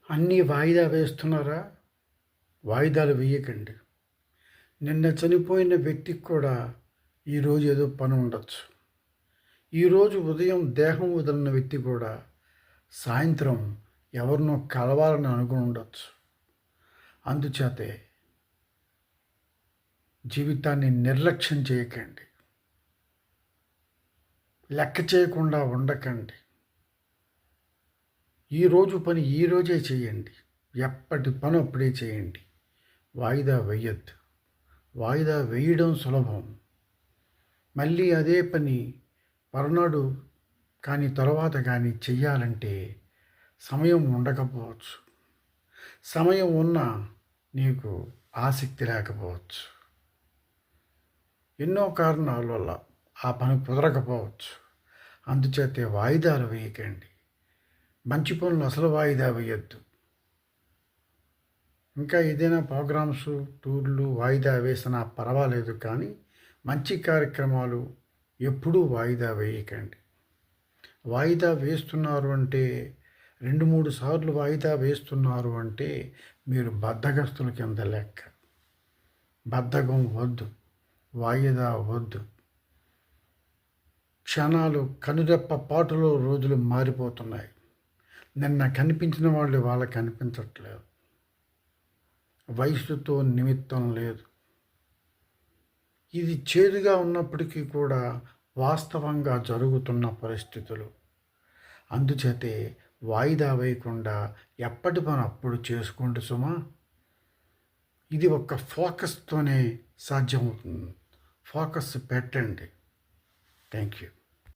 అన్నీ వాయిదా వేస్తున్నారా? వాయిదాలు వేయకండి. నిన్న చనిపోయిన వ్యక్తికి కూడా ఈరోజు ఏదో పని ఉండొచ్చు. ఈరోజు ఉదయం దేహం వదిలిన వ్యక్తి కూడా సాయంత్రం ఎవరినో కలవాలని అనుకుని ఉండొచ్చు. అందుచేతే జీవితాన్ని నిర్లక్ష్యం చేయకండి. లెక్క చేయకుండా ఉండకండి. ఈరోజు పని ఈరోజే చేయండి. ఎప్పటి పని అప్పుడే చేయండి. వాయిదా వేయద్దు. వాయిదా వేయడం సులభం. మళ్ళీ అదే పని మరునాడు కానీ తర్వాత కానీ చెయ్యాలంటే సమయం ఉండకపోవచ్చు. సమయం ఉన్నా నీకు ఆసక్తి లేకపోవచ్చు. ఎన్నో కారణాల వల్ల ఆ పని కుదరకపోవచ్చు. అందుచేతే వాయిదాలు వేయకండి. మంచి పనులు అసలు వాయిదా వేయద్దు. ఇంకా ఏదైనా ప్రోగ్రామ్స్ టూర్లు వాయిదా వేసినా పర్వాలేదు, కానీ మంచి కార్యక్రమాలు ఎప్పుడూ వాయిదా వేయకండి. వాయిదా వేస్తున్నారు అంటే 2-3 సార్లు వాయిదా వేస్తున్నారు అంటే మీరు బద్ధకస్తుల కింద లెక్క. బద్ధకం వద్దు, వాయిదా వద్దు. క్షణాలు కనురెప్ప పాటులో రోజులు మారిపోతున్నాయి. నిన్న కనిపించిన వాళ్ళు వాళ్ళకి కనిపించట్లేదు. వయసుతో నిమిత్తం లేదు. ఇది చేదుగా ఉన్నప్పటికీ కూడా వాస్తవంగా జరుగుతున్న పరిస్థితులు. అందుచేతే వాయిదా వేయకుండా ఎప్పటి పని అప్పుడు చేసుకోండి సుమా. ఇది ఒక ఫోకస్తోనే సాధ్యమవుతుంది. ఫోకస్ పెట్టండి. Thank you.